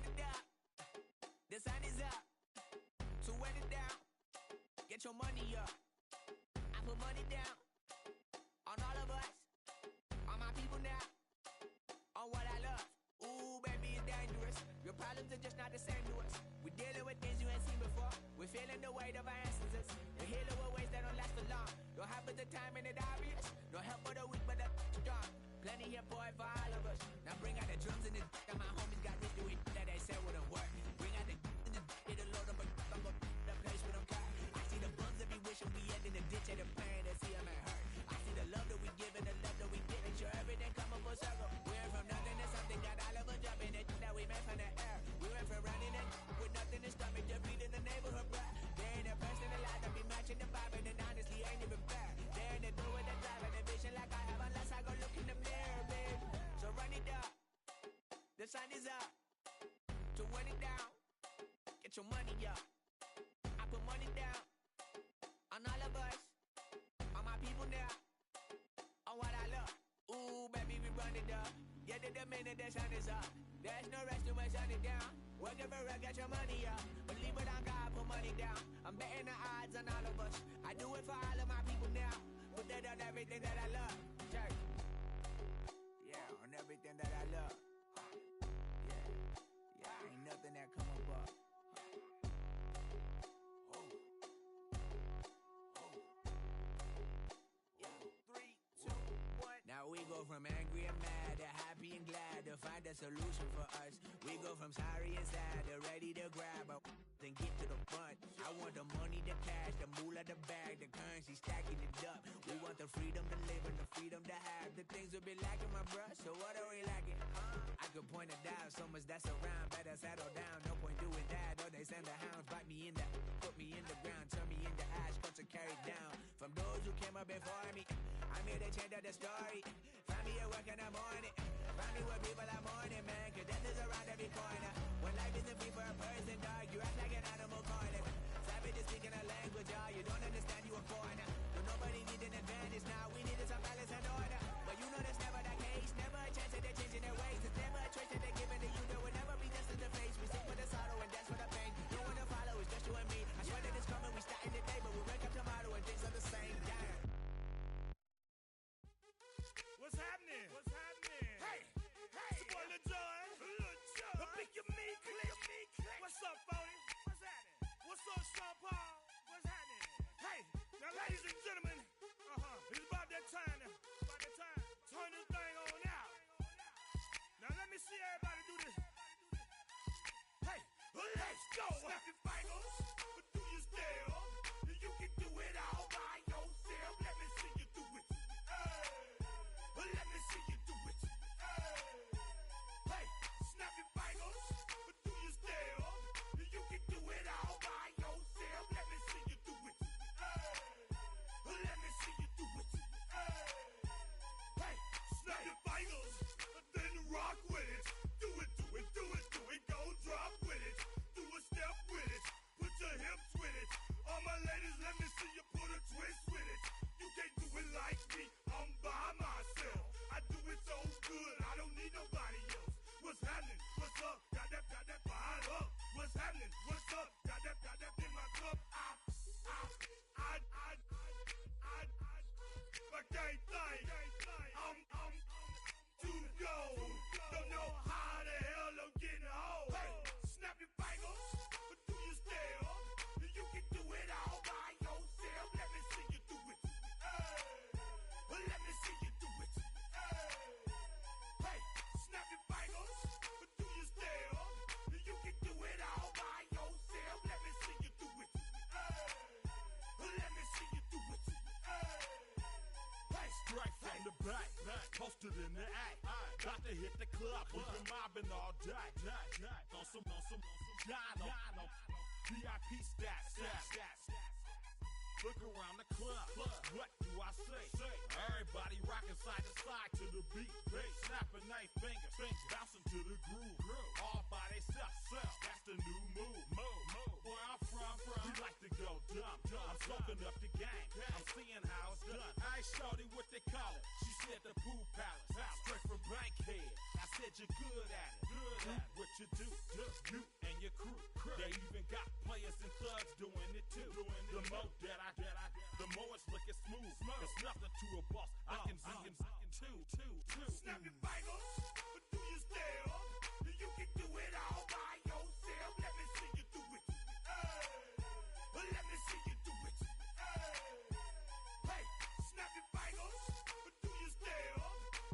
run it up. The sun is up. So run it down. Get your money up. I put money down on all of us, on my people now, on what I love. Ooh, baby, it's dangerous. Your problems are just not the same to us. We're dealing with things you ain't seen before. We're feeling the weight of our ancestors. You're healing with ways that don't last for long. Don't have but the time and it obvious. No help for the weak, but the strong. Plenty here for it for all of us. Now bring out the drums and the and my homies got this doing that they said wouldn't work. Bring out the and the hit a load of a I'm up the place with them cut. I see the bums that be wishing we end in the ditch at the pain that see them and hurt. I see the love that we give and the love that we get. Make sure everything come up full circle. We're from nothing to something, got all of us jumping it that we made from the air. We went from running and with nothing to stomach, just beating the neighborhood, bruh. There ain't a person alive that be matching the vibe, and honestly ain't even fair. There ain't a do with the drive and the vision like I have unless I go look in the mirror, babe. So run it up, the sun is up. So run it down, get your money up. I put money down on all of us, on my people now, on what I love. Ooh, baby, we run it up. Yeah, the minute the sun is up. There's no rest to when shut it down. Work it for real, get your money up. Believe it on God, put money down. I'm betting the odds on all of us. I do it for all of my people now. Put that on everything that I love. Church. Yeah, on everything that I love. Yeah, ain't nothing that come above. Now we go from angry and mad to happy and glad to find a solution for us. We go from sorry and sad to ready to grab a then get to the front. I want the money, the cash, the moolah, the bag, the currency, stacking it up. We want the freedom to live and the freedom to have. The things will be lacking, my bruh, so what are we lacking? I could point it out, so much that's around. Better settle down, no point doing that. Or they send the hounds, bite me in the, put me in the ground, turn me into ash, cut to carry down. From those who came up before me, I'm here to change up the story. Find me at work in the morning. Find me where people are mourning, man. Cause death is around every corner. When life isn't free for a person, dog, you act like an animal corner. Savage is speaking a language, y'all. You don't understand, you a foreigner. But nobody needs an advantage now. We needed some balance and order. But you know that's never the case. Never a chance that they're changing their ways. It's never a choice that they're giving to you. There will never be just in the face. We sing for the sorrow and dance for the pain. No one to follow, it's just you and me. I swear that it's coming, we starting today. But we'll wake up tomorrow and things are the same. Damn. What's happening? What's happening? Hey, it's your boy Lil Jon. The Pick Your Me Click. What's up, Phony? What's happening? What's up, Sean Paul? What's happening? Hey, now ladies and gentlemen, it's about that time. Turn this thing on out. Now let me see everybody do this. Hey, let's go. Snap your fingers, but do you still? You can do it all by yourself. Let me see you do it. Let me see you do it. Hey, snap your fingers, but do you still? You can do it all by yourself. Let me see you do it. Let me see you do it. Hey, snap your fingers, then rock with it. Do it, do it, do it, do it. Go drop with it. Do a step with it. Put your hips with it. All my ladies, let me see you put a twist with it. You can't do it like me. I'm by myself. I do it so good, I don't need nobody else. What's happening? What's up? Got that fired up. What's happening? What's up? Got that in my cup. I can't think. I'm too gone. Don't know how the hell I'm getting home. Hey, snap your fingers, but do you still? You can do it all by yourself. Let me see you do it. Let me see you do it. Hey, snap your fingers, but do you still? You can do it all by yourself. Let me see you do it. Let me see you do it. Hey, Straight from the back, posted in the act. Got to hit the club, we've been mobbing all day. On some Dino, VIP stats. Look around the club, what do I say? Everybody rocking side to side to the beat. Snapping their fingers, bouncing to the groove. All by themselves, that's the new move. Where I'm from, we like to go dumb. I'm soaking up the game, I'm seeing how it's done. I ain't shorty what they call it. She said the pool palace, straight from Bankhead. That's said you're good at it. What you do, you and your crew. They even got players and thugs doing it too. The more that I the more it's looking smooth. It's nothing to a boss. I can two. Snap your fingers, but do you still? You can do it all by yourself. Let me see you do it. Let me see you do it. Hey, snap your fingers, but do you still?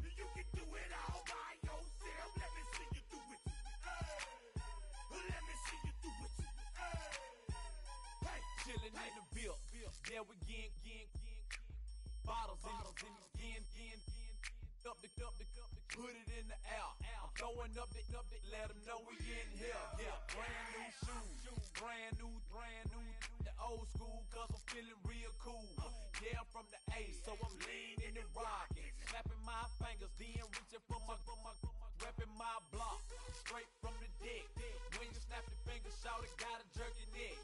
You can do it all by yourself. Let me see you do it. Let me see you do it. Hey, Chillin' in the bill. There we again. Bottles in again. Up the put it in the air. I'm throwing up the, let them know we in here. Yeah, brand new shoes, brand new. The old school, cause I'm feeling real cool. Yeah, I'm from the A, so I'm leaning and rocking. Snapping my fingers, then reaching for my repping my block. Straight from the deck. When you snap your fingers, shout it, gotta jerk your neck.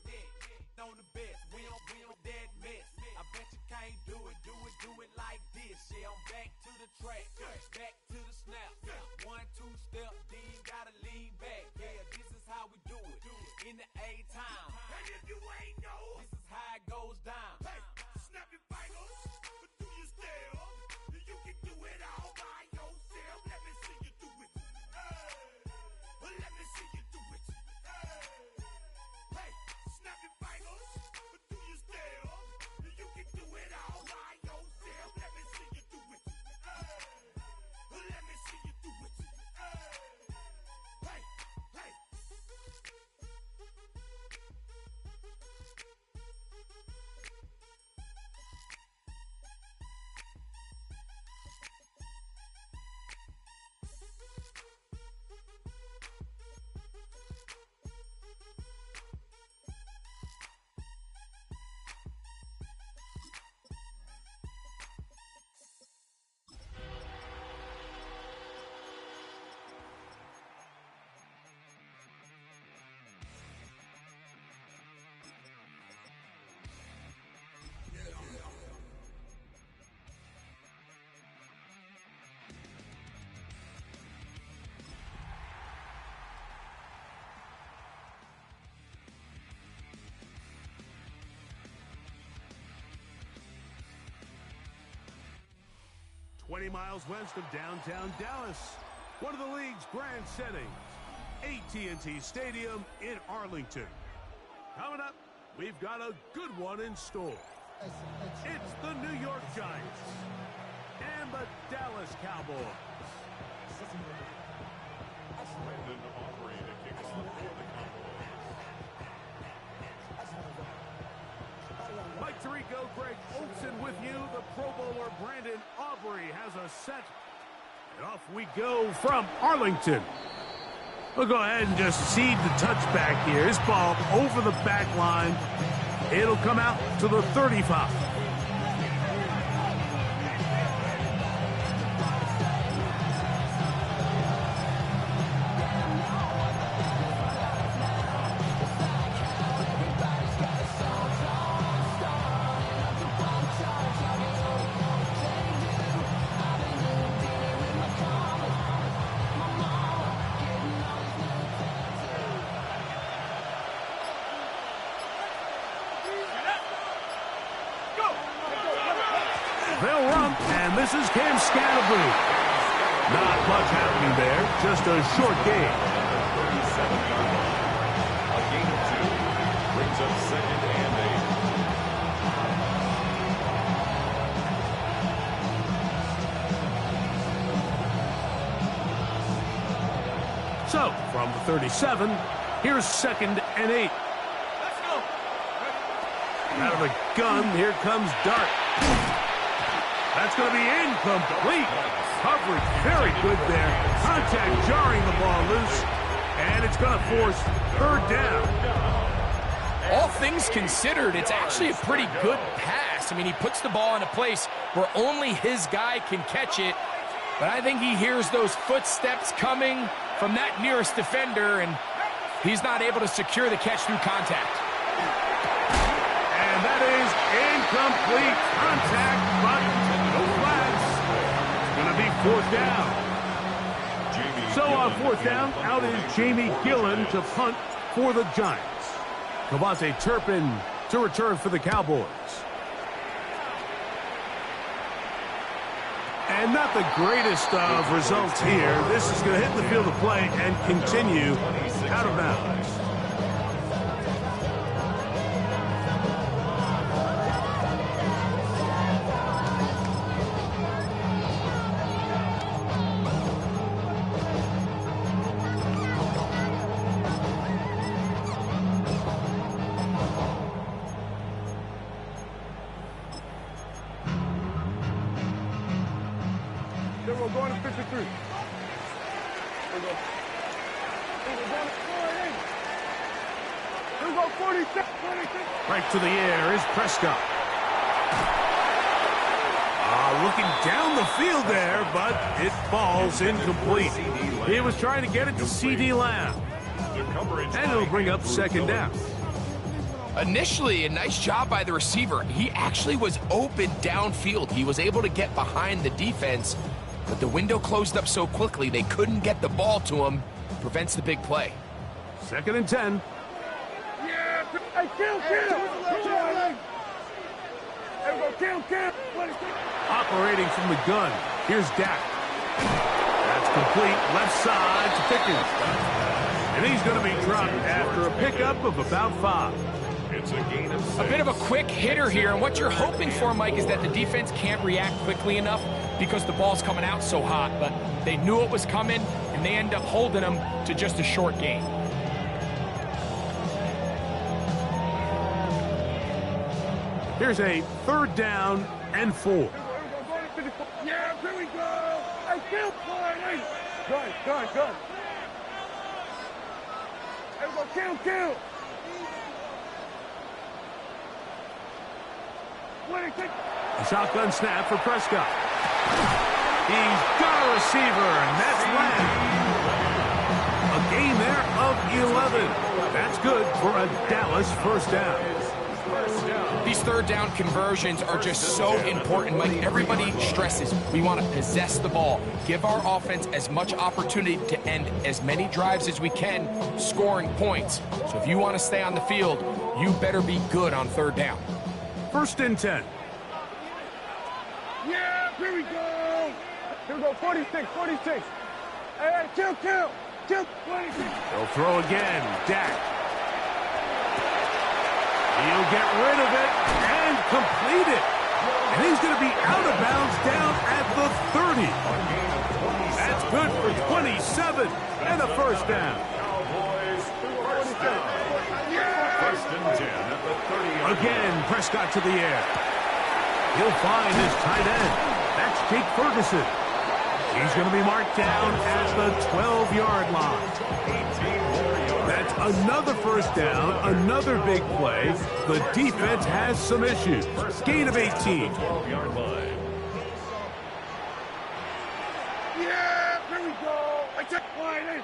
On the best, we don't dead mess. I bet you can't do it like this. Yeah, I'm back to the track, back to the snap. 1, 2 step, then gotta lean back. Yeah, this is how we do it. In the A time. and if you ain't know, This is how it goes down. hey, snap your fingers, but do you still? You can do it all by yourself. Let me see you do it. Let me see you do it. Hey, snap your fingers, but do you still? You can do it all by yourself. Let me see you do it. Let me see you do it. Hey. "20 miles west of downtown Dallas, one of the league's grand settings, AT&T Stadium in Arlington. Coming up, we've got a good one in store. It's the New York Giants and the Dallas Cowboys. Brandon Aubrey to kick off for the Cowboys. Mike Tirico, Greg Olson with you. The Pro Bowler Brandon Aubrey has a set. And off we go from Arlington. We'll go ahead and just seed the touchback here. This ball over the back line. It'll come out to the 35. They'll run, and this is Cam Scatterby. Not much happening there, just a short game. 37-yard line. A gain of 2 brings up 2nd and 8. So, from the 37, here's 2nd and 8. Let's go. Out of the gun, here comes Dart. That's going to be incomplete. Coverage very good there. Contact jarring the ball loose. And it's going to force 3rd down. All things considered, it's actually a pretty good pass. I mean, he puts the ball in a place where only his guy can catch it. But I think he hears those footsteps coming from that nearest defender, and he's not able to secure the catch through contact. And that is incomplete contact, but no flags. It's going to be 4th down. So on fourth down, out is Jamie Gillen to punt for the Giants. Kavante Turpin to return for the Cowboys. And not the greatest of results here. This is going to hit the field of play and continue out of bounds. We're going to 53. We're going to 46. Right to the air is Prescott. Looking down the field there, but it falls incomplete. He was trying to get it to C.D. Lamb. And it'll bring up second down. Initially, a nice job by the receiver. He actually was open downfield. He was able to get behind the defense, but the window closed up so quickly they couldn't get the ball to him. Prevents the big play. Second and 10. Yeah, hey, kill. Kill. Operating from the gun. Here's Dak. That's complete. Left side to Pickens. And he's going to be dropped after a pickup of about 5. It's a gain of 6. A bit of a quick hitter here, and what you're hoping for, Mike, is that the defense can't react quickly enough because the ball's coming out so hot, but they knew it was coming, and they end up holding them to just a short gain. Here's a third down and 4. Yeah, here we go. Hey, kill. Good. Hey, we're going to kill. A shotgun snap for Prescott. He's got a receiver, and that's Lamb. A gain there of 11. That's good for a Dallas first down. These third down conversions are just so important, Mike. Everybody stresses we want to possess the ball, give our offense as much opportunity to end as many drives as we can, scoring points. So if you want to stay on the field, you better be good on third down. First and 10. Yeah, here we go. Here we go, 46. Hey, kill. 26. They'll throw again. Dak. He'll get rid of it and complete it. And he's going to be out of bounds down at the 30. That's good for 27 and a first down. First and 10 at the 30. Again, Prescott to the air. He'll find his tight end. That's Jake Ferguson. He's going to be marked down at the 12-yard line. That's another first down, another big play. The defense has some issues. Gain of 18. 12-yard line. Yeah, here we go. I check line.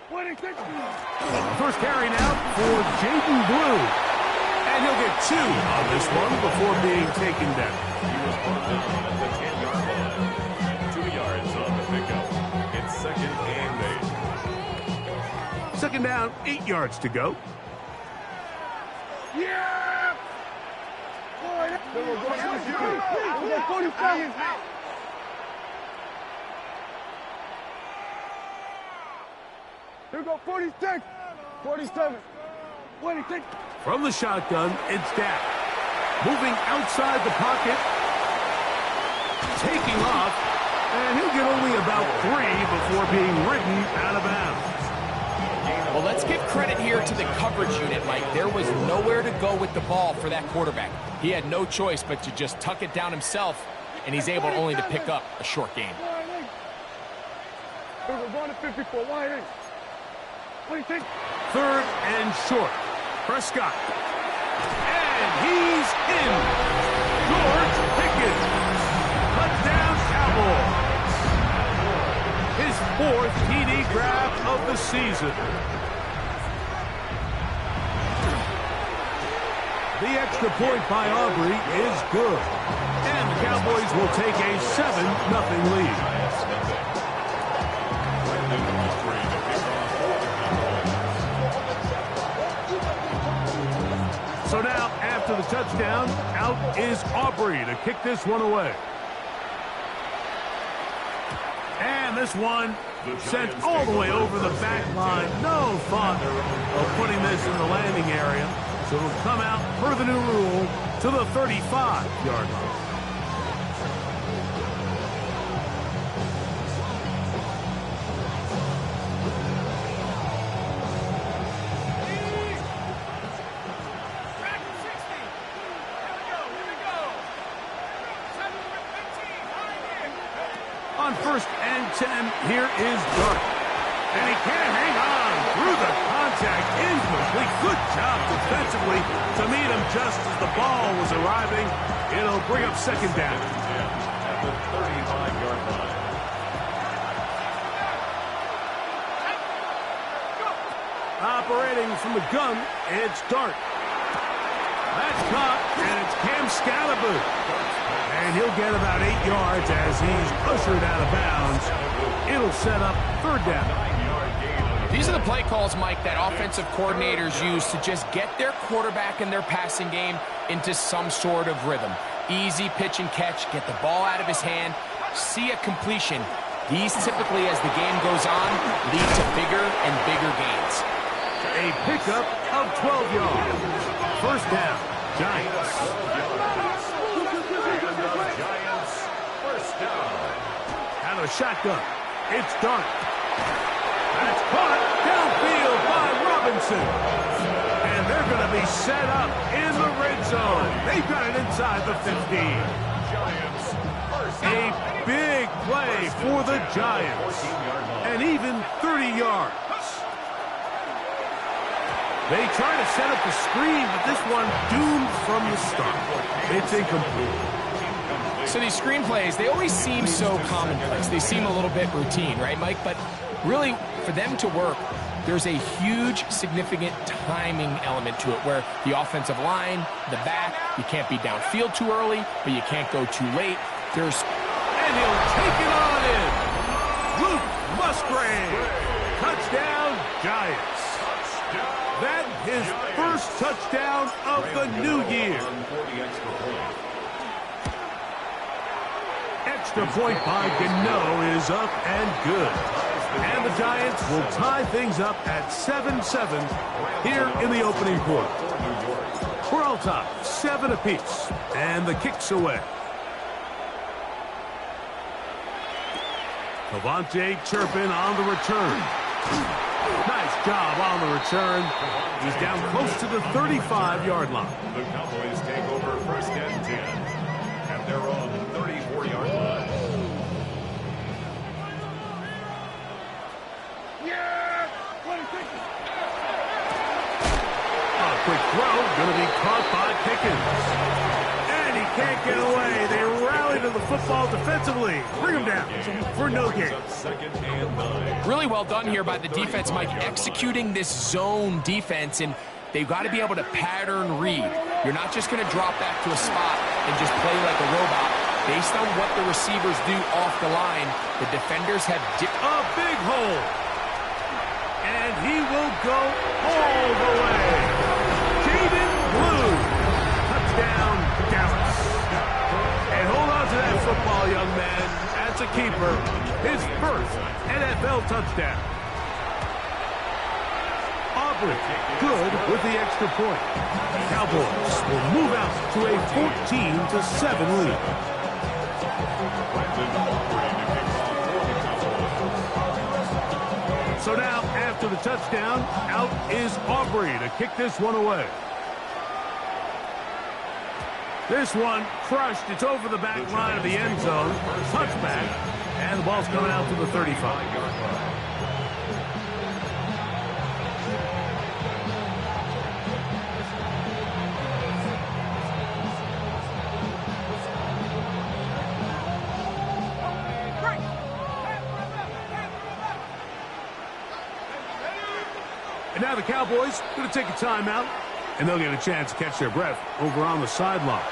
26. First carry now for Jaden Blue. And he'll get 2 on this one before being taken down. He was brought down at the 10-yard line. 2 yards on the pickup. It's second and 8. Second down, 8 yards to go. Yeah! Boy, we're going 47. Here we go, 46. 47. 26. From the shotgun, it's Dak. Moving outside the pocket. Taking off. And he'll get only about 3 before being ridden out of bounds. Well, let's give credit here to the coverage unit, Mike. There was nowhere to go with the ball for that quarterback. He had no choice but to just tuck it down himself, and he's able only to pick up a short gain. We're going to 54. Why? What do you think? Third and short. Prescott. And he's in. George Pickens. Touchdown Cowboys. His 4th TD grab of the season. The extra point by Aubrey is good. And the Cowboys will take a 7-0 lead. So now, after the touchdown, out is Aubrey to kick this one away. And this one sent all the way over the back line. No thought of putting this in the landing area. So it'll come out, per the new rule, to the 35-yard line. On 1st and 10, here is Dart. And he can't hang on through the contact. Incomplete. Good job defensively to meet him just as the ball was arriving. It'll bring up 2nd down. At the 35-yard line. Operating from the gun, it's Dart. That's caught, and it's Cam Scalaboo. And he'll get about 8 yards as he's ushered out of bounds. It'll set up 3rd down. These are the play calls, Mike, that offensive coordinators use to just get their quarterback and their passing game into some sort of rhythm. Easy pitch and catch, get the ball out of his hand, see a completion. These typically, as the game goes on, lead to bigger and bigger gains. A pickup of 12 yards. 1st down, Giants. Giants, 1st down. Out of the shotgun, it's Dart. That's caught downfield by Robinson. And they're going to be set up in the red zone. They've got it inside the 15. Giants, 1st A down. big play for the Giants. And even 30 yards. They try to set up the screen, but this one doomed from the start. It's incomplete. So these screenplays, they always seem so commonplace. They seem a little bit routine, right, Mike? But really, for them to work, there's a huge, significant timing element to it where the offensive line, the back, you can't be downfield too early, but you can't go too late. And he'll take it on in. Luke Musgrave. Touchdown, Giants. That his first touchdown of the new year. Extra point by Gano is up and good. And the Giants will tie things up at 7-7 here in the opening quarter. We're all tied, 7 apiece, and the kick's away. Cavante Turpin on the return. Nice job on the return. He's down close to the 35-yard line. The Cowboys take over 1st and 10 at their own 34-yard line. A quick throw, going to be caught by Pickens. And he can't get away. They rally to the football defensively. Bring him down for no gain. 2nd and 9. Really well done here by the defense, Mike, executing this zone defense, and they've got to be able to pattern read. You're not just going to drop back to a spot and just play like a robot. Based on what the receivers do off the line, the defenders have a big hole. And he will go all the way. Jaden Blue. Touchdown, Dallas. And hold on to that football, young man. That's a keeper. His first NFL touchdown. Aubrey, good with the extra point. Cowboys will move out to a 14-7 lead. So now, after the touchdown, out is Aubrey to kick this one away. This one crushed. It's over the back line of the end zone. Touchback. And the ball's coming out to the 35-yard line. And now the Cowboys going to take a timeout, and they'll get a chance to catch their breath over on the sideline.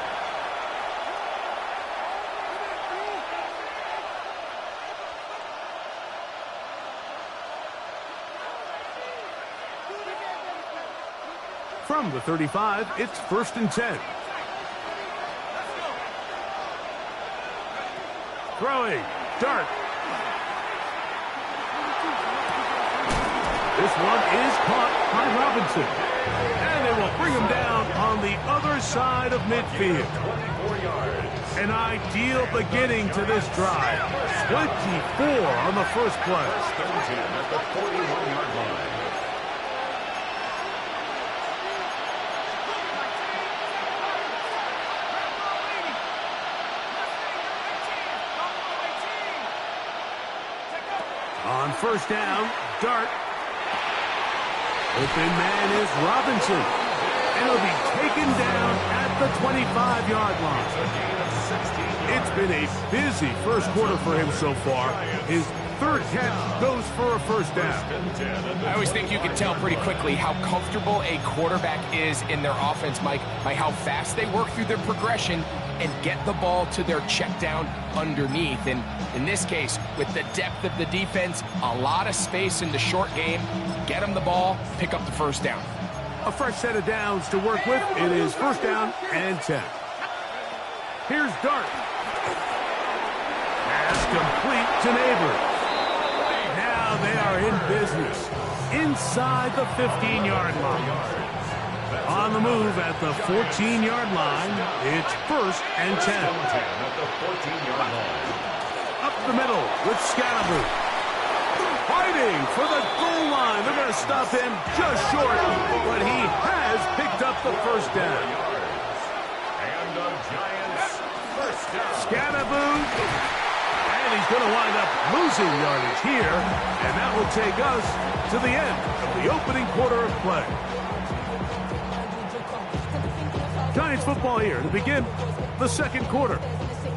From the 35, it's 1st and 10. Throwing. Dart. This one is caught by Robinson. And they will bring him down on the other side of midfield. An ideal beginning to this drive. 24 on the first play. At the 41-yard line. On 1st down, Dart. Open man is Robinson. And he'll be taken down at the 25-yard line. It's been a busy first quarter for him so far. His 3rd catch goes for a 1st down. I always think you can tell pretty quickly how comfortable a quarterback is in their offense, Mike, by how fast they work through their progression and get the ball to their check down underneath. And in this case, with the depth of the defense, a lot of space in the short game, get them the ball, pick up the 1st down. A fresh set of downs to work with. It is 1st down and 10. Here's Dart. Pass complete to Neighbors. Now they are in business inside the 15-yard line. On the move at the 14-yard line, it's 1st and 10. At the 14-yard line. Up the middle with Scatterboot. Fighting for the goal line. They're going to stop him just short, but he has picked up the 1st down. And the Giants' 1st down. Scatterboot. And he's going to wind up losing yardage here, and that will take us to the end of the opening quarter of play. Giants football here to begin the 2nd quarter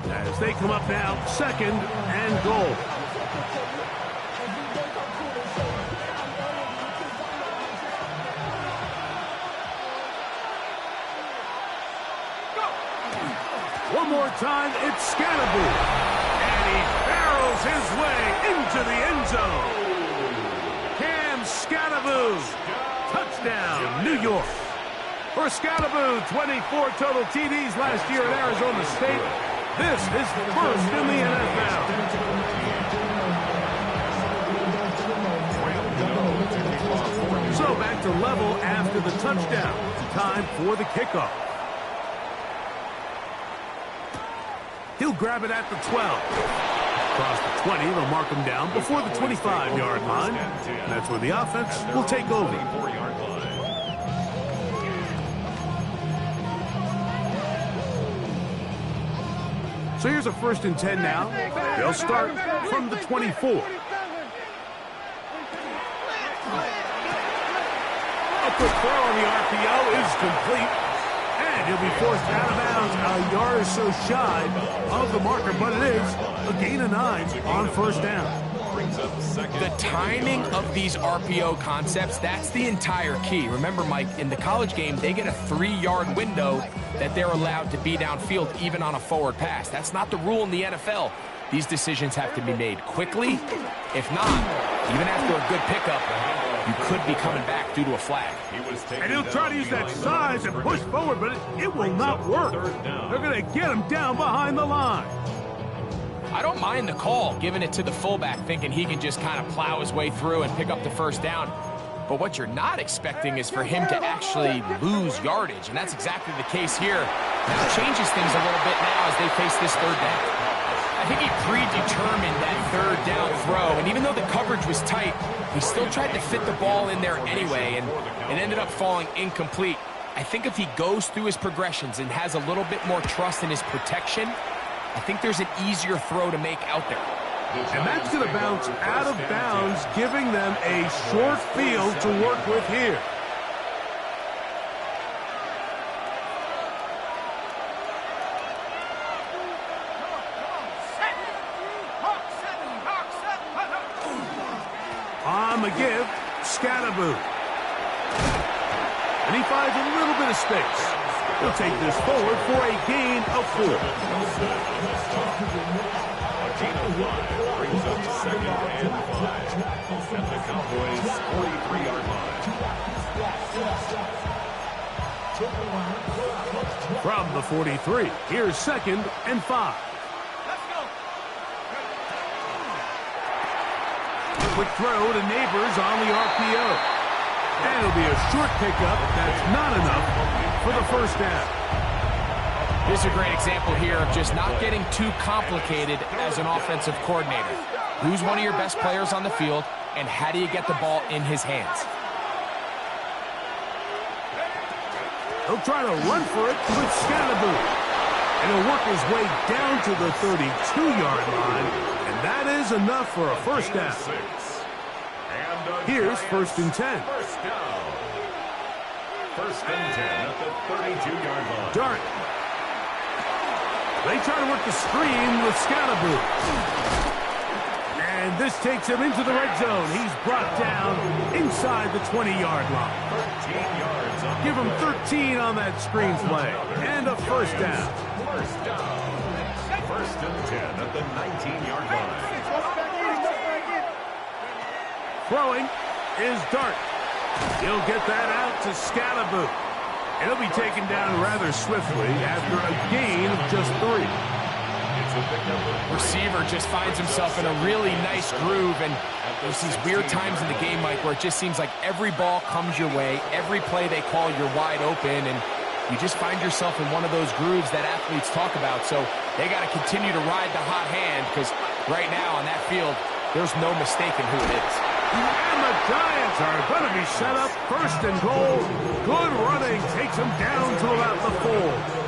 as they come up now 2nd and goal. One more time, it's Scatterboot. And he barrels his way into the end zone. Cam Scatterboot. Touchdown, New York. For Scatterboot, 24 total TDs last year at Arizona State. This is 1st in the NFL. So back to level after the touchdown. Time for the kickoff. He'll grab it at the 12. Across the 20, they'll mark him down before the 25-yard line. That's where the offense will take over. So here's a 1st and 10 now. They'll start from the 24. A quick throw on the RPO is complete. And he'll be forced out of bounds a yard or so shy of the marker, but it is a gain of 9 on 1st down. The timing of these RPO concepts, that's the entire key. Remember, Mike, in the college game, they get a 3-yard window that they're allowed to be downfield, even on a forward pass. That's not the rule in the NFL. These decisions have to be made quickly. If not, even after a good pickup, you could be coming back due to a flag. And he'll try to use that size and push forward, but it will not work. They're going to get him down behind the line. I don't mind the call, giving it to the fullback, thinking he can just kind of plow his way through and pick up the 1st down. But what you're not expecting is for him to actually lose yardage, and that's exactly the case here. That changes things a little bit now as they face this 3rd down. I think he predetermined that 3rd down throw, and even though the coverage was tight, he still tried to fit the ball in there anyway, and it ended up falling incomplete. I think if he goes through his progressions and has a little bit more trust in his protection, I think there's an easier throw to make out there. And that's going to bounce out of bounds, giving them a short field to work with here. On the give, Scatterboot. And he finds a little bit of space. He'll take this forward for a gain of 4. A gain of 5 brings up 2nd and 5 at the Cowboys' 43-yard line. From the 43, here's 2nd and 5. Quick throw to Neighbors on the RPO. And it'll be a short pickup. That's not enough for the first down. Here's a great example here of just not getting too complicated as an offensive coordinator. Who's one of your best players on the field, and how do you get the ball in his hands? He'll try to run for it with Scatterboo. And he'll work his way down to the 32-yard line. And that is enough for a first down. Here's 1st and 10. First down. 1st and 10 at the 32-yard line. Dart. They try to work the screen with Scatterboo. And this takes him into the red zone. He's brought down inside the 20-yard line. 13 yards on Give him 13 on that screen play. And a first down. First down. 1st and 10 at the 19-yard line. Throwing is Dart. He'll get that out to Scatterboo. And he'll be taken down rather swiftly after a gain of just 3. Receiver just finds himself in a really nice groove, and there's these weird times in the game, Mike, where it just seems like every ball comes your way, every play they call, you're wide open, and you just find yourself in one of those grooves that athletes talk about. So they got to continue to ride the hot hand, because right now on that field, there's no mistaking who it is. And the Giants are going to be set up 1st and goal. Good running takes them down to about the 4.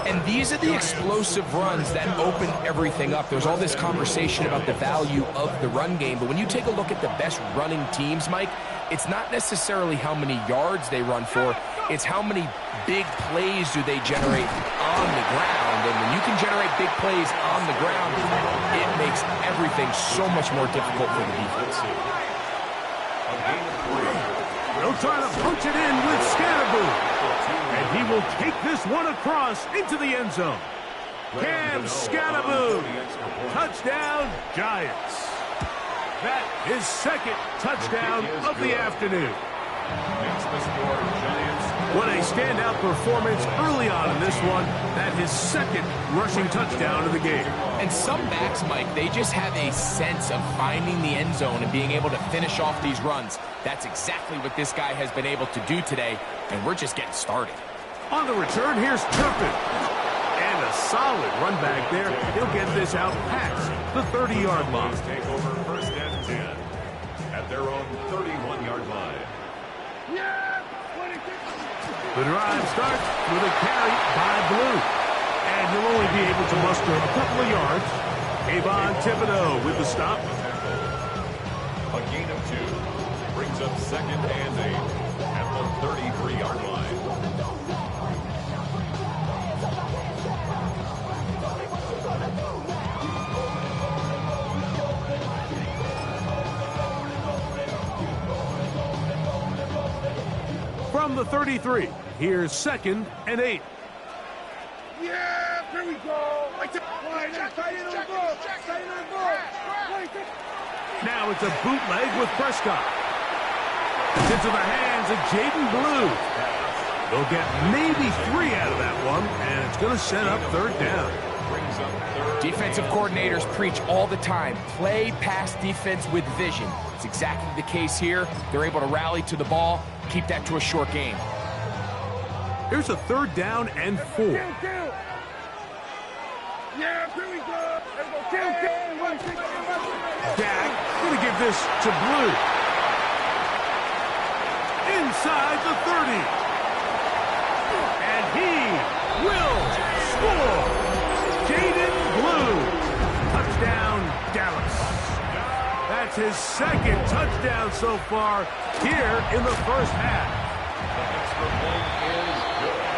And these are the explosive runs that open everything up. There's all this conversation about the value of the run game, but when you take a look at the best running teams, Mike, it's not necessarily how many yards they run for, it's how many big plays do they generate on the ground. And when you can generate big plays on the ground, it makes everything so much more difficult for the defense. They'll try to punch it in with Scatterboo. And he will take this one across into the end zone. Cam Scatterboo. Touchdown, Giants. That is 2nd touchdown of the afternoon. What a standout performance early on in this one. That his 2nd rushing touchdown of the game. And some backs, Mike, they just have a sense of finding the end zone and being able to finish off these runs. That's exactly what this guy has been able to do today, and we're just getting started. On the return, here's Turpin. And a solid run back there. He'll get this out past the 30-yard line. Take over 1st and 10 at their own 31-yard line. The drive starts with a carry by Blue. And he'll only be able to muster a couple of yards. Avon Thibodeau with the stop. A gain of 2 brings up 2nd and 8 at the 33-yard line. From the 33, here's 2nd and 8. Yeah, here we go. Now it's a bootleg with Prescott. It's into the hands of Jaden Blue. They'll get maybe 3 out of that one, and it's going to set up 3rd down. Defensive coordinators preach all the time, play pass defense with vision. It's exactly the case here. They're able to rally to the ball, keep that to a short game. Here's a 3rd down and 4. Yeah, here we go. Dak going to give this to Blue. Inside the 30. And he will score. Jaden Blue. Touchdown, Dallas. That's his 2nd touchdown so far here in the first half.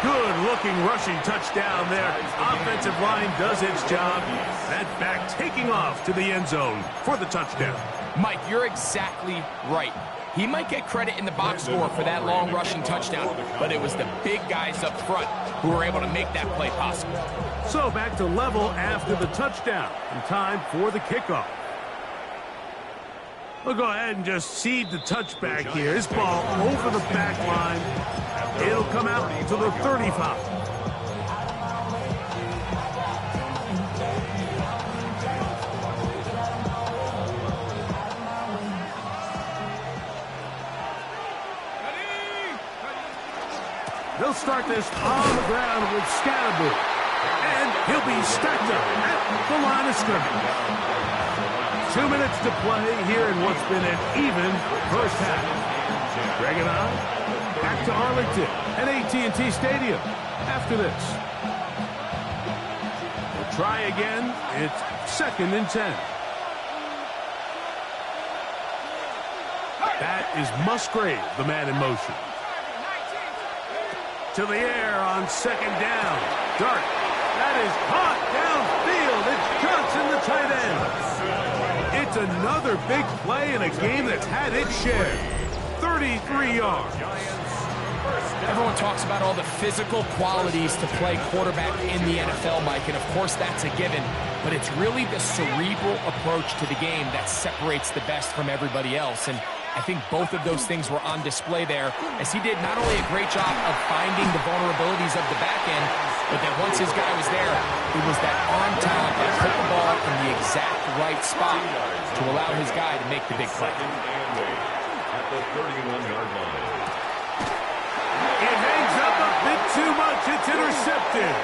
Good-looking rushing touchdown there. Offensive line does its job. That back taking off to the end zone for the touchdown. Mike, you're exactly right. He might get credit in the box score for that long rushing touchdown, but it was the big guys up front who were able to make that play possible. So back to level after the touchdown, and time for the kickoff. We'll go ahead and just cede the touchback here. This ball over the back line. It'll come out to the 35. They'll start this on the ground with Scatterboo. And he'll be stacked up at the line of scrimmage. 2 minutes to play here in what's been an even first half. Greg and I back to Arlington at AT&T Stadium after this. We'll try again. It's 2nd and 10. That is Musgrave, the man in motion. To the air on 2nd down. Dart. That is caught downfield. It's Johnson, the tight end. It's another big play in a game that's had its share. 33 yards. Everyone talks about all the physical qualities to play quarterback in the NFL, Mike, and of course that's a given. But it's really the cerebral approach to the game that separates the best from everybody else. And I think both of those things were on display there, as he did not only a great job of finding the vulnerabilities of the back end, but that once his guy was there, it was that arm talent that put the ball in the exact right spot to allow his guy to make the big play. At the 31-yard line. It hangs up a bit too much. It's intercepted.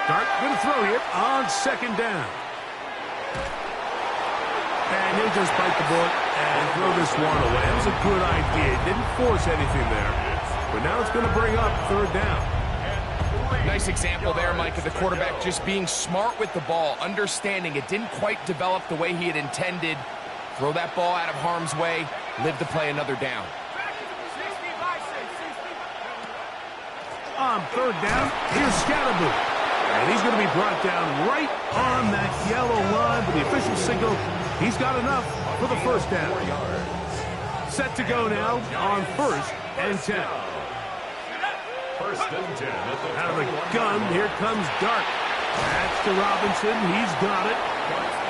Dart going to throw here on 2nd down. And he'll just bite the bullet and throw this one away. That was a good idea. Didn't force anything there. But now it's going to bring up 3rd down. Nice example there, Mike, of the quarterback just being smart with the ball, understanding it didn't quite develop the way he had intended. Throw that ball out of harm's way, live to play another down. On 3rd down, here's Scatterboo. And he's going to be brought down right on that yellow line. But the official signal, he's got enough for the 1st down. Set to go now on 1st and 10. 1st and 10. Out of the gun, here comes Dart. That's to Robinson. He's got it.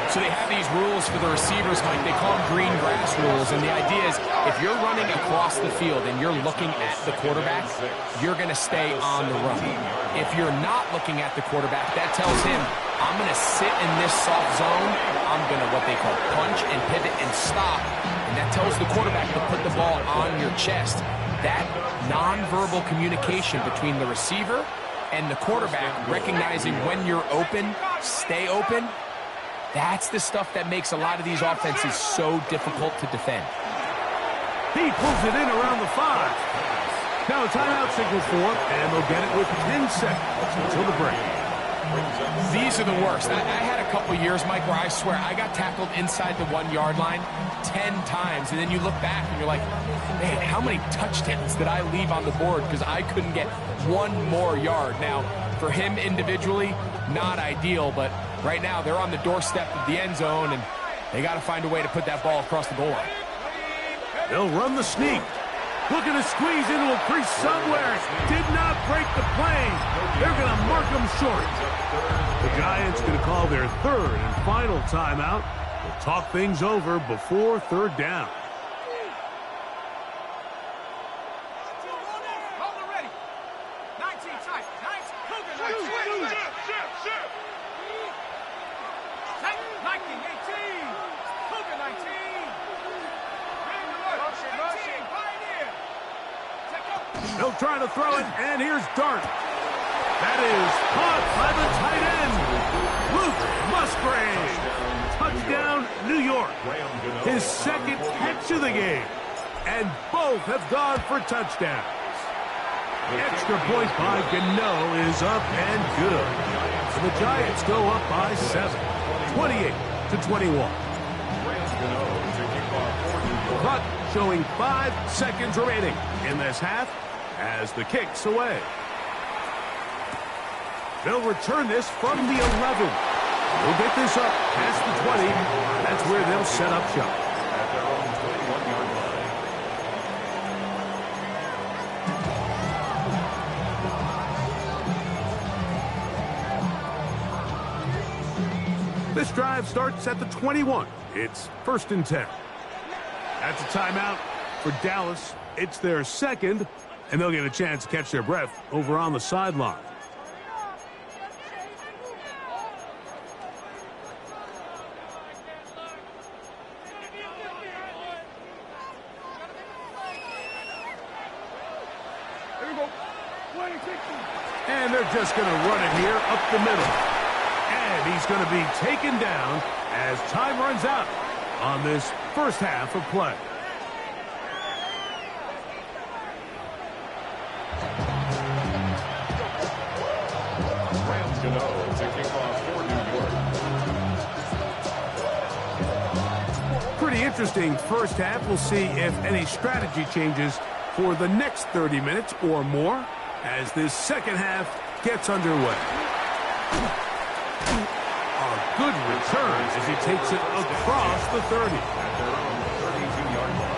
So they have these rules for the receivers, Mike. They call them green grass rules. And the idea is if you're running across the field and you're looking at the quarterback, you're going to stay on the run. If you're not looking at the quarterback, that tells him, I'm going to sit in this soft zone. I'm going to what they call punch and pivot and stop. And that tells the quarterback to put the ball on your chest. That nonverbal communication between the receiver and the quarterback, recognizing when you're open, stay open, that's the stuff that makes a lot of these offenses so difficult to defend. He pulls it in around the 5. Now a timeout signal for him, and they'll get it with 10 seconds until the break. These are the worst. I had a couple years, Mike, where I swear I got tackled inside the 1-yard line 10 times, and then you look back and you're like, man, how many touchdowns did I leave on the board because I couldn't get one more yard? Now, for him individually, not ideal, but right now they're on the doorstep of the end zone, and they got to find a way to put that ball across the goal line. They'll run the sneak. Looking to squeeze into a crease somewhere. Did not break the plane. They're going to mark them short. The Giants going to call their 3rd and final timeout. We'll talk things over before 3rd down. They'll try to throw it, and here's Dart. That is caught by the tight end, Luke Musgrave. Touchdown, New York. His 2nd catch of the game, and both have gone for touchdowns. Extra point by Gano is up and good. So the Giants go up by 7, 28-21. But showing 5 seconds remaining in this half as the kick's away. They'll return this from the 11. They'll get this up past the 20. That's where they'll set up shop. At their own 21-yard line. This drive starts at the 21. It's 1st and 10. That's a timeout for Dallas. It's their second, and they'll get a chance to catch their breath over on the sideline. And they're just going to run it here up the middle. And he's going to be taken down as time runs out on this first half of play. Rams to kick off for New York. Pretty interesting first half. We'll see if any strategy changes for the next 30 minutes or more as this second half gets underway. A good return as he takes it across the 30. At their own 32-yard line.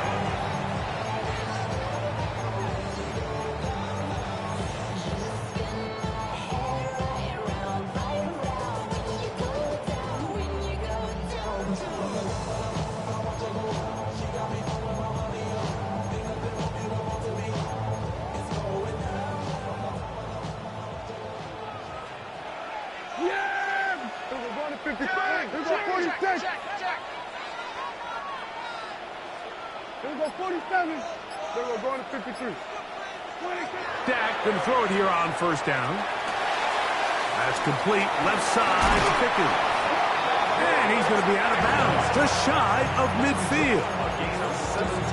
Dak can throw it here on first down. That's complete. Left side to Pickens. And he's going to be out of bounds, just shy of midfield.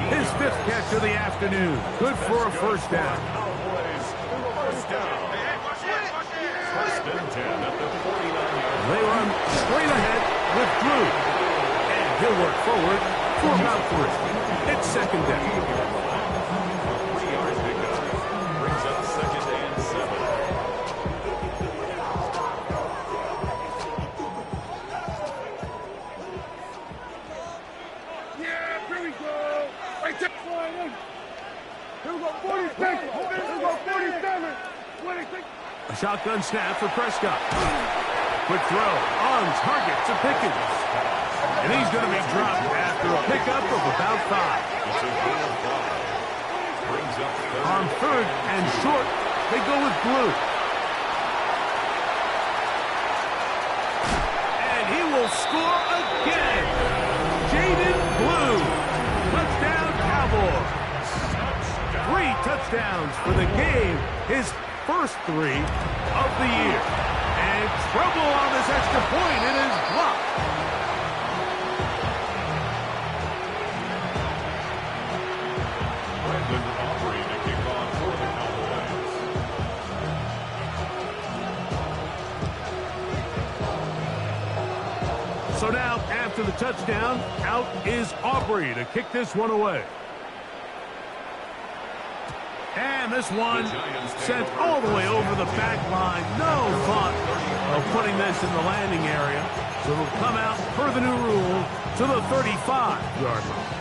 His 5th catch of the afternoon. Good for a first down. First down. First and 10 at the 49-yard line. They run straight ahead with Drew. And he'll work forward for about 3. It's second down. 3-yard pickup. Brings up 2nd and 7. Yeah, here we go. Right there. Here we go, 46. Here we go, 47. 26. A shotgun snap for Prescott. Quick throw on target to Pickens. And he's going to be dropped after a pickup of about 5. It's a gain of 5. Brings up On 3rd and short, they go with Blue. And he will score again. Jaden Blue. Touchdown Cowboys. 3 touchdowns for the game. His first 3 of the year. And trouble on this extra point. It is blocked. Brandon Aubrey to kick off for the Cowboys. So now, after the touchdown, out is Aubrey to kick this one away. And this one sent all the way over the back line. No thought of putting this in the landing area. So it'll come out, per the new rule, to the 35-yard line.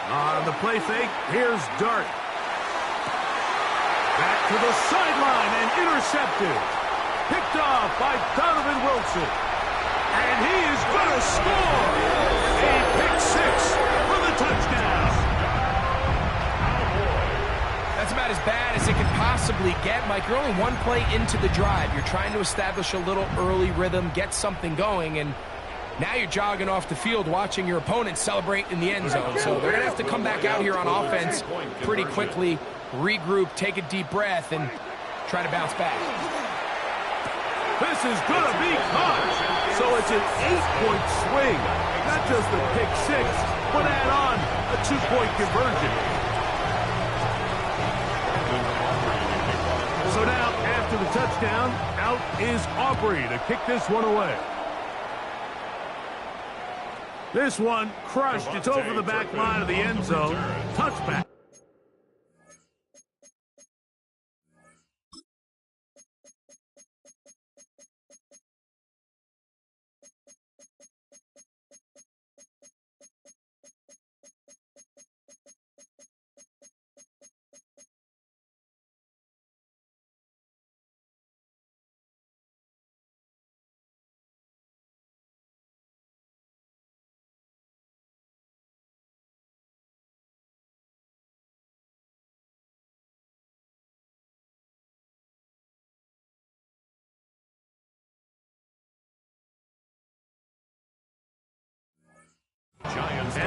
On the play fake, here's Dart. Back to the sideline and intercepted. Picked off by Donovan Wilson. And he is going to score. A pick 6 for the touchdown. That's about as bad as it could possibly get, Mike. You're only one play into the drive. You're trying to establish a little early rhythm, get something going, and now you're jogging off the field watching your opponent celebrate in the end zone. So they're going to have to come back out here on offense pretty quickly, regroup, take a deep breath, and try to bounce back. This is going to be caught. So it's an 8-point swing. Not just a pick 6, but add on a 2-point conversion. So now, after the touchdown, out is Aubrey to kick this one away. This one crushed. It's over the back line of the end zone. Touchback.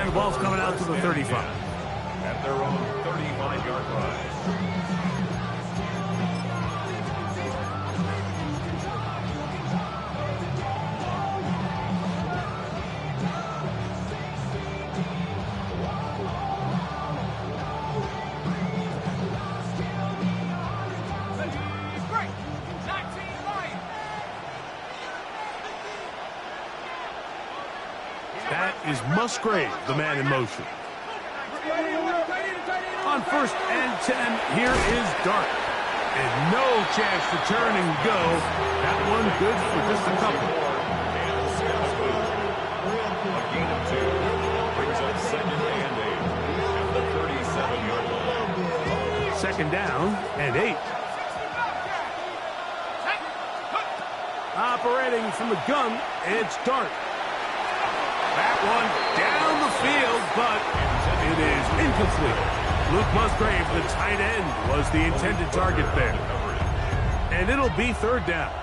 the ball's coming out to the 35. At their own 35-yard line. That is Musgrave, the man in motion. On 1st and 10, here is Dart. And no chance to turn and go. That one good for just a couple. A gain of 2 brings up 2nd and 8 at the 37-yard line. 2nd down and 8. Operating from the gun, it's Dart. That one down the field, but it is incomplete. Luke Musgrave, the tight end, was the intended target there. And it'll be 3rd down.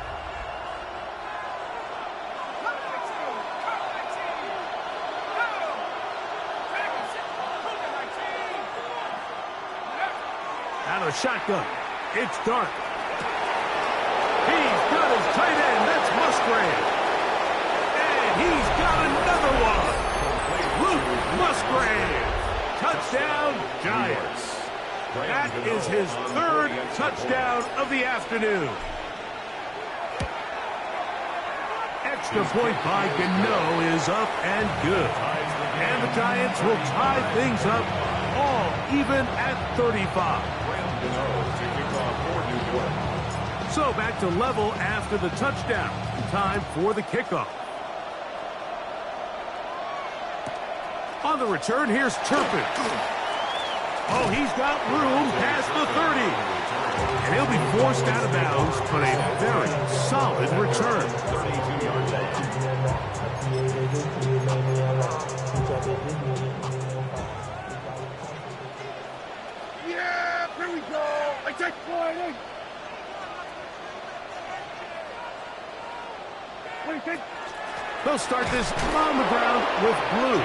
Out of shotgun, it's Dart. He's got his tight end, that's Musgrave. He's got another one. Luke Musgrave. Touchdown, Giants. That is his 3rd touchdown of the afternoon. Extra point by Gano is up and good. And the Giants will tie things up all even at 35. So back to level after the touchdown. Time for the kickoff. On the return, here's Turpin. Oh, he's got room past the 30. And he'll be forced out of bounds, but a very solid return. 32-yard Yeah, here we go. I take point. What do you think? They'll start this on the ground with Blue.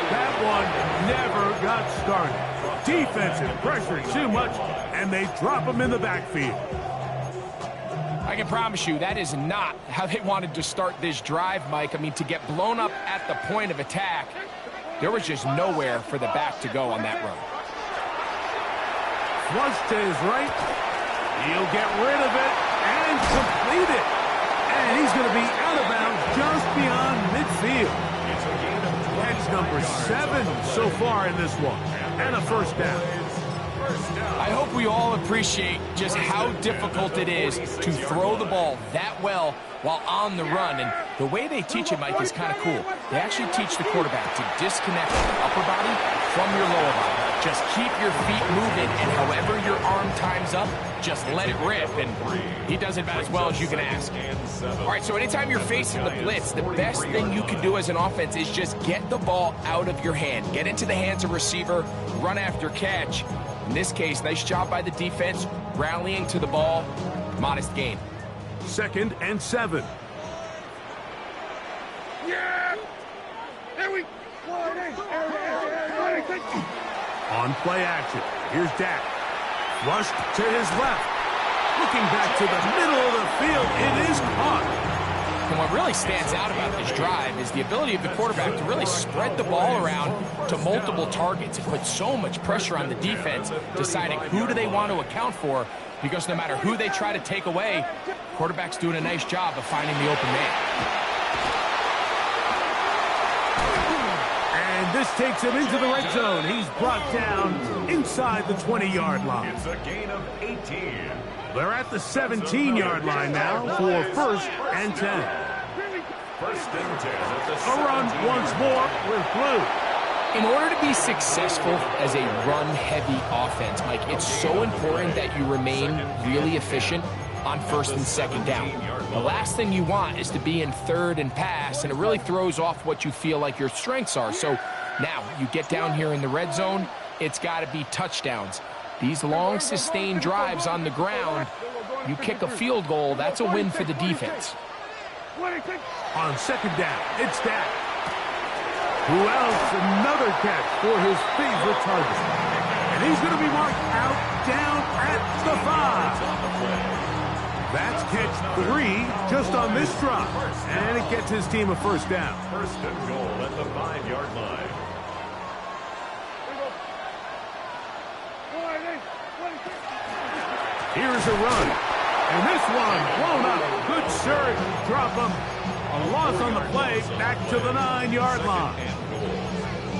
That one never got started. Defensive pressure too much, and they drop him in the backfield. I can promise you that is not how they wanted to start this drive, Mike. I mean, to get blown up at the point of attack, there was just nowhere for the back to go on that run. Flush to his right. He'll get rid of it and complete it. And he's going to be out of bounds just beyond midfield. That's number 7 so far in this one. And a 1st down. I hope we all appreciate just how difficult it is to throw the ball that well while on the run. And the way they teach it, Mike, is kind of cool. They actually teach the quarterback to disconnect the upper body from your lower body. Just keep your feet moving, and however your arm times up, just let it rip. And he does it about as well as you can ask. All right, so anytime you're facing the blitz, the best thing you can do as an offense is just get the ball out of your hand. Get into the hands of receiver, run after catch. In this case, nice job by the defense, rallying to the ball. Modest gain. 2nd and 7. Yeah! Here we go. On play action, here's Dak. Flushed to his left. Looking back to the middle of the field, it is caught. And what really stands out about this drive is the ability of the quarterback to really spread the ball around to multiple targets. It puts so much pressure on the defense, deciding who do they want to account for, because no matter who they try to take away, quarterback's doing a nice job of finding the open man. And this takes him into the red zone. He's brought down inside the 20-yard line. It's a gain of 18. They're at the 17-yard line now for 1st and 10. 1st and 10 at the 17. A run once more with Blue. In order to be successful as a run-heavy offense, Mike, it's so important that you remain really efficient on 1st and 2nd down. The last thing you want is to be in 3rd and pass, and it really throws off what you feel like your strengths are. So now you get down here in the red zone, it's got to be touchdowns. These long, sustained drives on the ground, you kick a field goal, that's a win for the defense. On 2nd down, it's Dak. Who else? Another catch for his favorite target. And he's going to be marked out down at the 5. That's catch 3 just on this drop. And it gets his team a first down. First and goal at the 5-yard line. Here's a run. And this one blown up. Good surge. Drop him. A loss on the play. Back to the 9-yard line.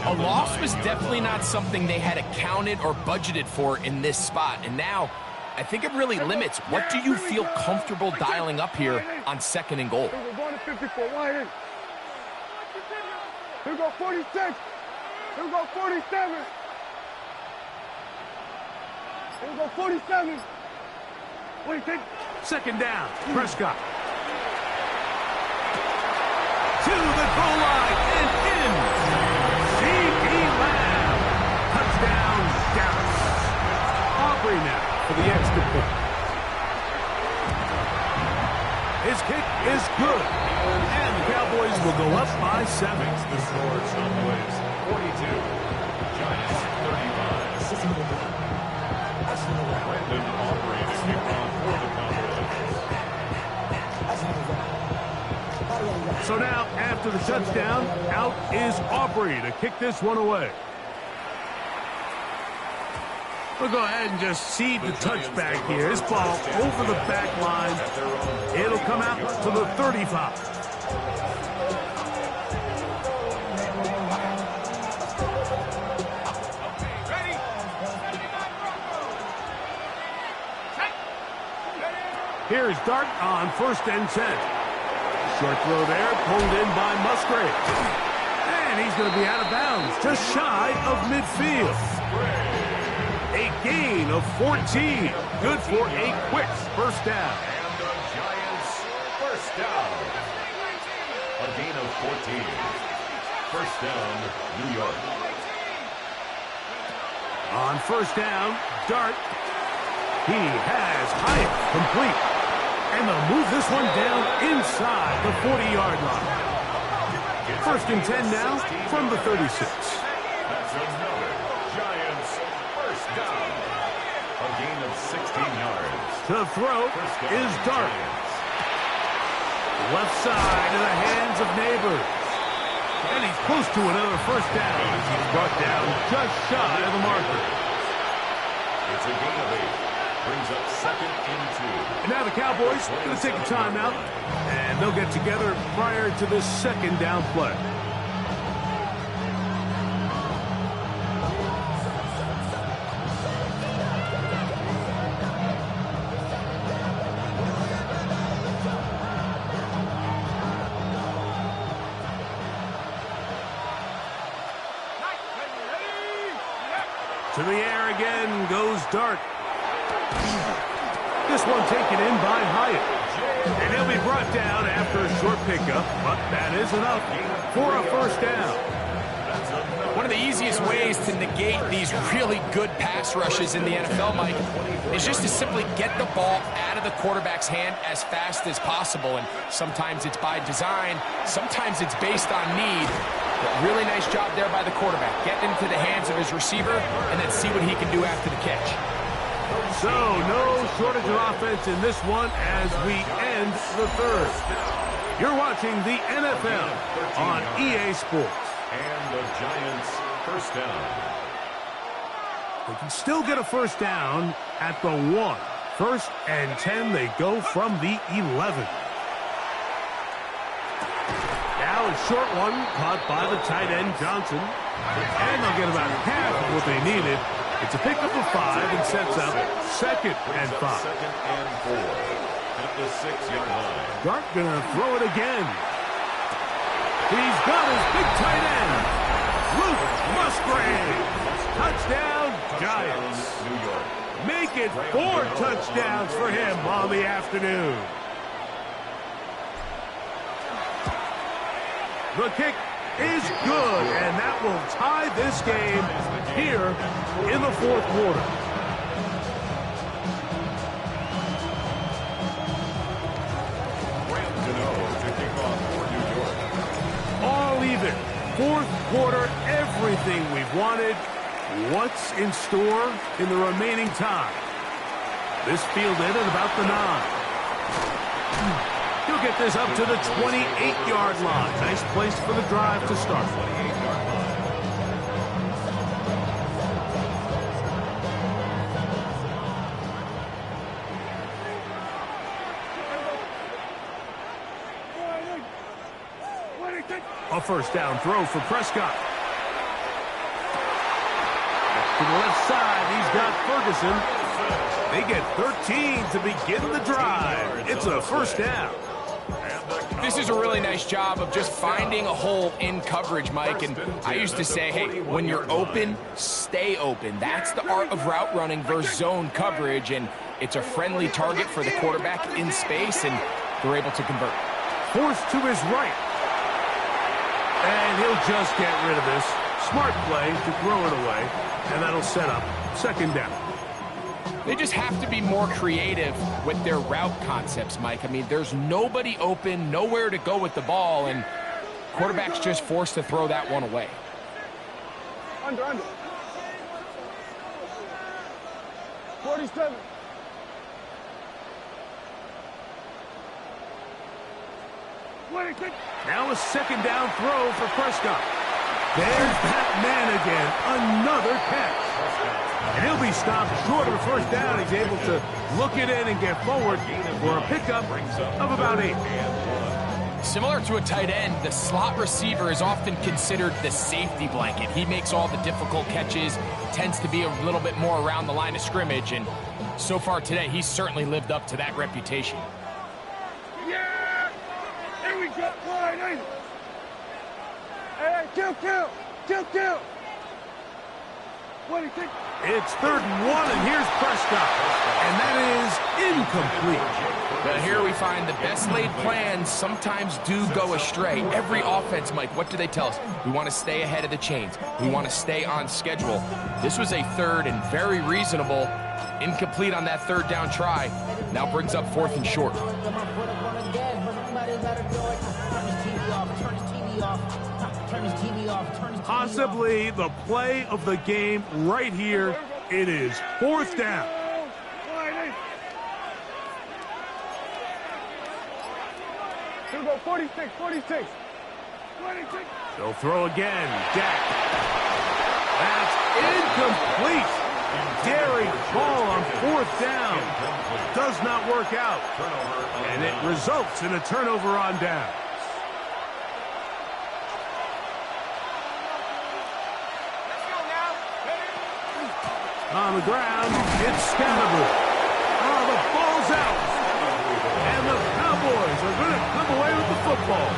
A loss was definitely not something they had accounted or budgeted for in this spot. And now, I think it really limits what do you feel comfortable dialing up here on 2nd and goal. We're going to 54. Wide in. Here we go 46. Here we go 47. Here we go 47. What do you think? 2nd down. Prescott. To the goal line and in. C.D. Lamb. Touchdown, Dallas. Aubrey now for the extra point. His kick is good. And the Cowboys will go up by 7. The score, Cowboys 42. Giants 35. Brandon Aubrey to kick off for the Cowboys. So now, after the touchdown, out is Aubrey to kick this one away. We'll go ahead and just cede the touchback here. This ball over the back line. It'll come out to the 35. Here's Dart on 1st and 10. Short throw there, pulled in by Musgrave. And he's going to be out of bounds, just shy of midfield. A gain of 14. Good for a quick first down. And the Giants first down. A gain of 14. First down, New York. On 1st down, Dart. He has Hyatt complete. And they'll move this one down inside the 40-yard line. 1st and 10 now from the 36. That's another Giants first down. A gain of 16 yards. To throw is Dart. Left side in the hands of Neighbors. And he's close to another first down. He's brought down just shy of the marker. It's a gain of 8. Brings up 2nd and 2. And now the Cowboys are going to take a timeout, and they'll get together prior to this 2nd down play. To the air again goes Dart. This one taken in by Hyatt. And he'll be brought down after a short pickup, but that is enough for a first down. One of the easiest ways to negate these really good pass rushes in the NFL, Mike, is just to simply get the ball out of the quarterback's hand as fast as possible. And sometimes it's by design, sometimes it's based on need. But really nice job there by the quarterback. Get into the hands of his receiver and then see what he can do after the catch. So, no shortage of offense in this one as we end the 3rd. You're watching the NFL on EA Sports. And the Giants first down. They can still get a first down at the 1. 1st and 10, they go from the 11. Now a short one caught by the tight end Johnson. And they'll get about half of what they needed. It's a pickup of 5 and sets up 2nd and 5. 2nd and 4 at the 6-yard line. Dart gonna throw it again. He's got his big tight end, Luke Musgrave. Touchdown, Giants. New York. Make it 4 touchdowns for him on the afternoon. The kick is good, and that will tie this game here in the 4th quarter. To kick off for New York. All even fourth quarter, everything we've wanted. What's in store in the remaining time? This fielded at about the 9. He'll get this up to the 28-yard line. Nice place for the drive to start. A first down throw for Prescott. To the left side, he's got Ferguson. They get 13 to begin the drive. It's a first down. This is a really nice job of just finding a hole in coverage, Mike. And I used to say, hey, when you're open, stay open. That's the art of route running versus zone coverage. And it's a friendly target for the quarterback in space, and they're able to convert. Forced to his right. And he'll just get rid of this. Smart play to throw it away. And that'll set up second down. They just have to be more creative with their route concepts, Mike. I mean, there's nobody open, nowhere to go with the ball, and quarterback's just forced to throw that one away. Under. 47. Now a second down throw for Prescott. There's that man again. Another catch. And he'll be stopped short of a first down. He's able to look it in and get forward for a pickup of about 8. Similar to a tight end, the slot receiver is often considered the safety blanket. He makes all the difficult catches, tends to be a little bit more around the line of scrimmage, and so far today, he's certainly lived up to that reputation. Yeah! Here we go. Line. Hey, kill. What do you think? It's 3rd and 1, and here's Prescott. And that is incomplete. But here we find the best laid plans sometimes do go astray. Every offense, Mike, what do they tell us? We want to stay ahead of the chains. We want to stay on schedule. This was a third and very reasonable. Incomplete on that third down try. Now brings up 4th and short. Possibly the play of the game right here. It is 4th down. Here we go, 46. They'll throw again. Dak. That's incomplete. Daring ball on 4th down. Does not work out. And it results in a turnover on down. On the ground, it's Scatterbrain. Oh, the ball's out. And the Cowboys are going to come away with the football.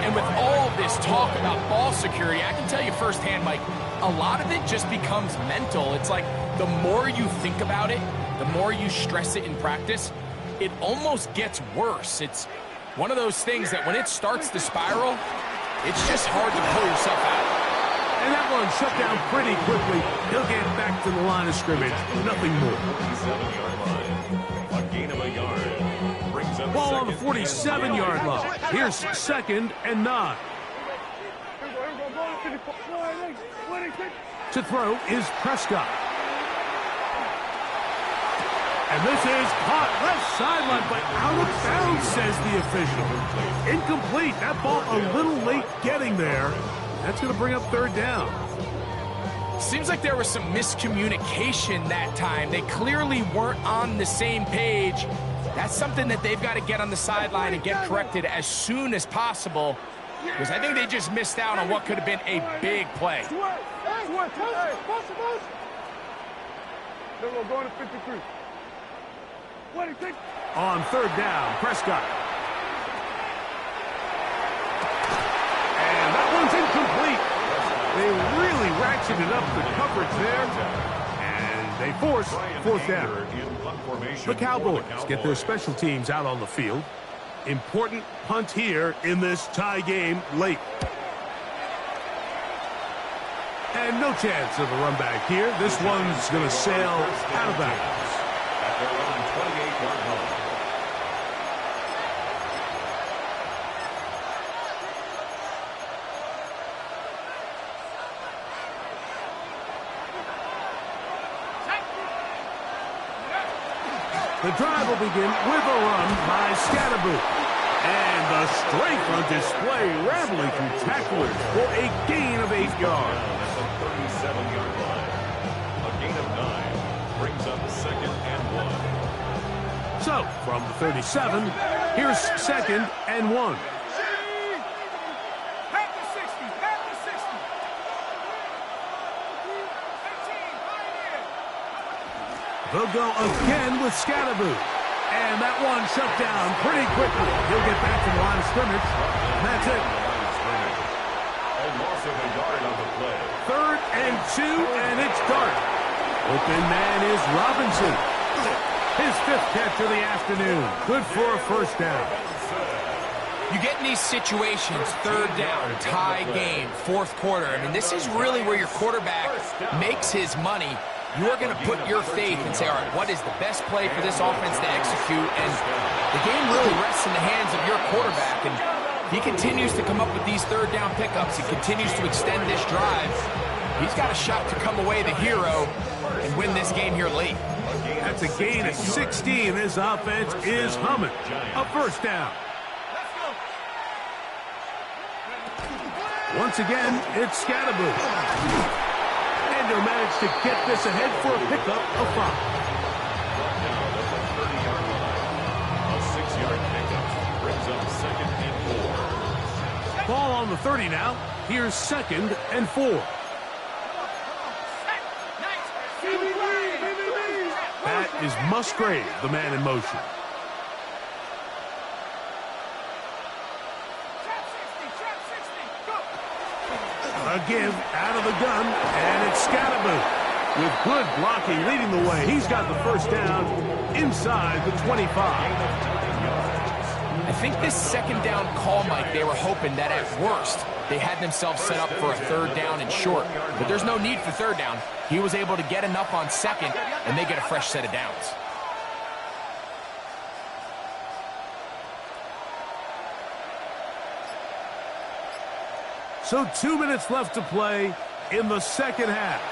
And with all this talk about ball security, I can tell you firsthand, Mike, a lot of it just becomes mental. It's like the more you think about it, the more you stress it in practice, it almost gets worse. It's one of those things that when it starts to spiral, it's just hard to pull yourself out. And that one shut down pretty quickly. He'll get back to the line of scrimmage. Nothing more. A gain of a yard. Brings up Ball on the 47-yard line. Here's 2nd and 9. To throw is Prescott. And this is caught left sideline, but out of bounds, says the official. Incomplete. That ball a little late getting there. That's going to bring up 3rd down. Seems like there was some miscommunication that time. They clearly weren't on the same page. That's something that they've got to get on the sideline and get corrected as soon as possible, because I think they just missed out on what could have been a big play. Then we're going to 53. What do you think? On 3rd down, Prescott. One's incomplete. They really ratcheted up the coverage there, and they force 4th down. The Cowboys get their special teams out on the field. Important punt here in this tie game late. And no chance of a run back here. This one's going to sail out of bounds. At their own 28-yard line. The drive will begin with a run by Scatterboot. And the strength on display, rambling through tacklers for a gain of 8 yards. At the 37-yard line. A gain of 9 brings up 2nd and 1. So, from the 37, here's 2nd and 1. They'll go again with Scatterboot. And that one shut down pretty quickly. He'll get back to the line of scrimmage. That's it. A loss of a yard on the play. 3rd and 2, and it's Dart. Open man is Robinson. His 5th catch of the afternoon. Good for a first down. You get in these situations, 3rd down, tie game, 4th quarter. I mean, this is really where your quarterback makes his money. You're going to put your faith and say, all right, what is the best play for this offense to execute? And the game really rests in the hands of your quarterback. And he continues to come up with these 3rd down pickups. He continues to extend this drive. He's got a shot to come away the hero and win this game here late. That's a gain of 16. This offense is humming. A first down. Once again, it's Scatterboot. And he'll manage to get this ahead for a pickup of 5. Now at the 30-yard line. A 6-yard pickup brings up 2nd and 4. Ball on the 30 now. Here's 2nd and 4. That is Musgrave, the man in motion. A give out of the gun, and it's Scatterboot. With good blocking leading the way, he's got the first down inside the 25. I think this 2nd down call, Mike, they were hoping that at worst they had themselves set up for a 3rd down and short. But there's no need for 3rd down. He was able to get enough on 2nd, and they get a fresh set of downs. So 2 minutes left to play in the 2nd half.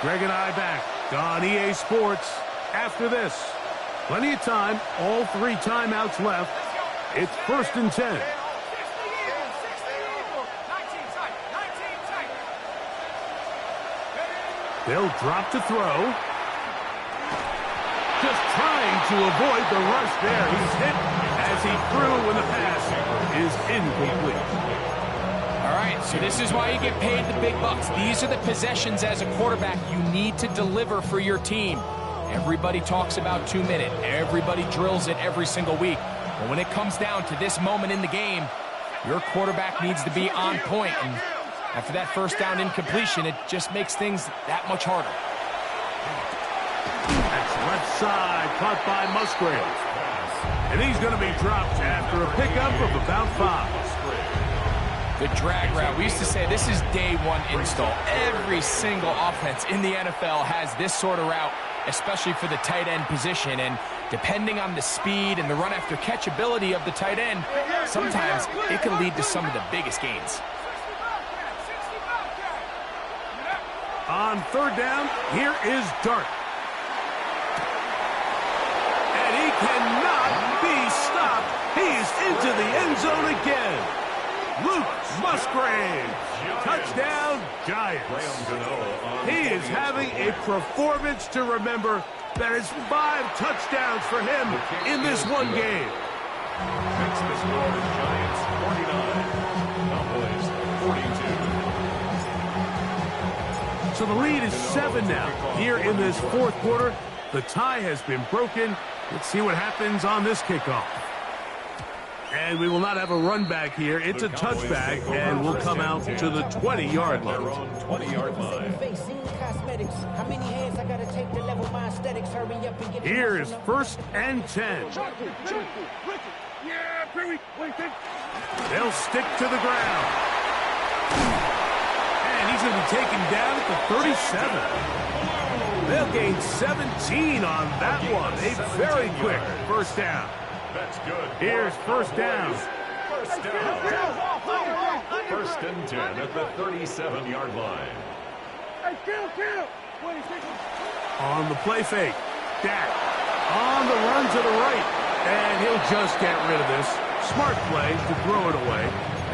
Greg and I back on EA Sports after this. Plenty of time, all 3 timeouts left. It's 1st and 10. They'll drop to throw. Just trying to avoid the rush there. He's hit as he threw when the pass is incomplete. All right, so this is why you get paid the big bucks. These are the possessions as a quarterback you need to deliver for your team. Everybody talks about 2-minute. Everybody drills it every single week. But when it comes down to this moment in the game, your quarterback needs to be on point. And after that first down incompletion, it just makes things that much harder. That's left side, caught by Musgrave. And he's going to be dropped after a pickup of about 5. The drag route. We used to say this is day 1 install. Every single offense in the NFL has this sort of route, especially for the tight end position. And depending on the speed and the run after catch ability of the tight end, sometimes it can lead to some of the biggest gains. On 3rd down, here is Dart. And he cannot be stopped. He's into the end zone again. Luke Musgrave, touchdown Giants. He is having a performance to remember. That is 5 touchdowns for him in this one game. Makes the score Giants 49, Cowboys 42. So the lead is 7 now here in this 4th quarter. The tie has been broken. Let's see what happens on this kickoff. And we will not have a run back here. It's a touchback, and we'll come out to the 20-yard line. 20-yard line. Here is 1st and 10. They'll stick to the ground. And he's going to be taken down at the 37. They'll gain 17 on that one. A very quick first down. That's good. Here's first down. First down. 1st and 10 at the 37-yard line. On the play fake. Dak on the run to the right, and he'll just get rid of this. Smart play to throw it away,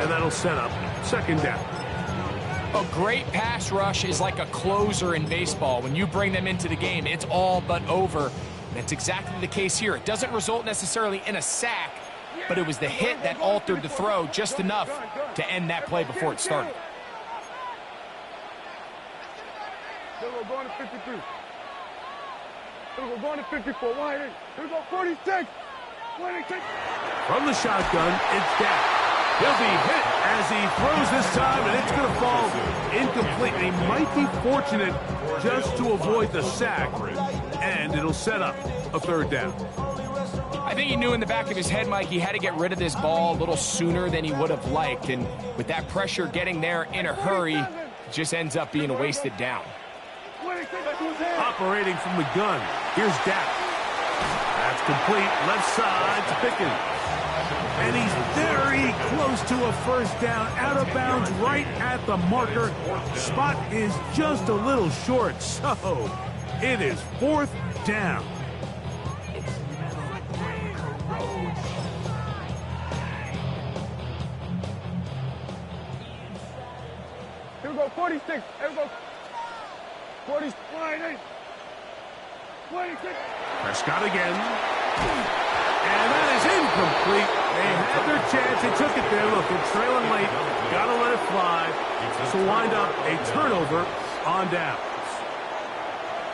and that'll set up second down. A great pass rush is like a closer in baseball. When you bring them into the game, it's all but over. And that's exactly the case here. It doesn't result necessarily in a sack, but it was the hit that altered the throw just enough to end that play before it started. Here we go, going to 53. Here we go, going to 54. Wide in. Here we go, 46. 26. From the shotgun, it's down. He'll be hit as he throws this time, and it's going to fall incomplete. And he might be fortunate just to avoid the sack, and it'll set up a third down. I think he knew in the back of his head, Mike, he had to get rid of this ball a little sooner than he would have liked. And with that pressure getting there in a hurry, it just ends up being a wasted down. Operating from the gun, here's Dak. That's complete, left side to Pickens. And he's very close to a first down, out of bounds, right at the marker. Spot is just a little short, so it is fourth down. Here we go, 46. Here we go. 46. 26. Prescott again. And that is incomplete. They had their chance. They took it there. Look, they're trailing late. Got to let it fly. This will wind up a turnover on downs.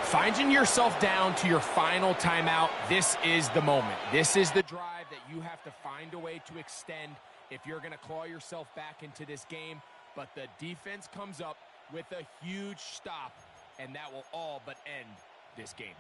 Finding yourself down to your final timeout, this is the moment. This is the drive that you have to find a way to extend if you're going to claw yourself back into this game. But the defense comes up with a huge stop, and that will all but end this game.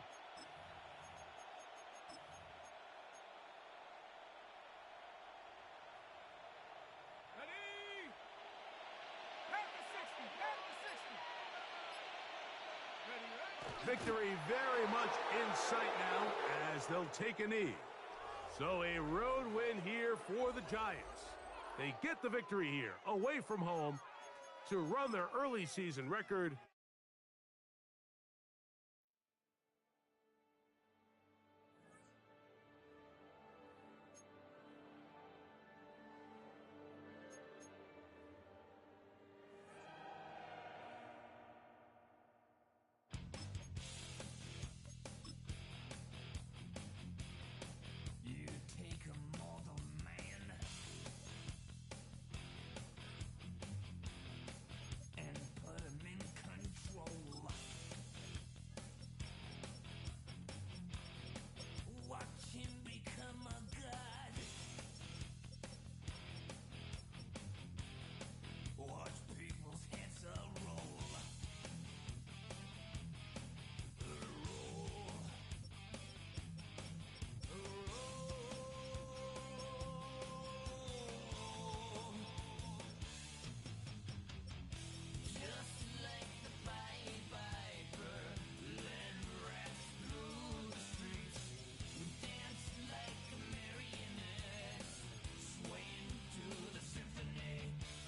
Victory very much in sight now as they'll take a knee. So a road win here for the Giants. They get the victory here away from home to run their early season record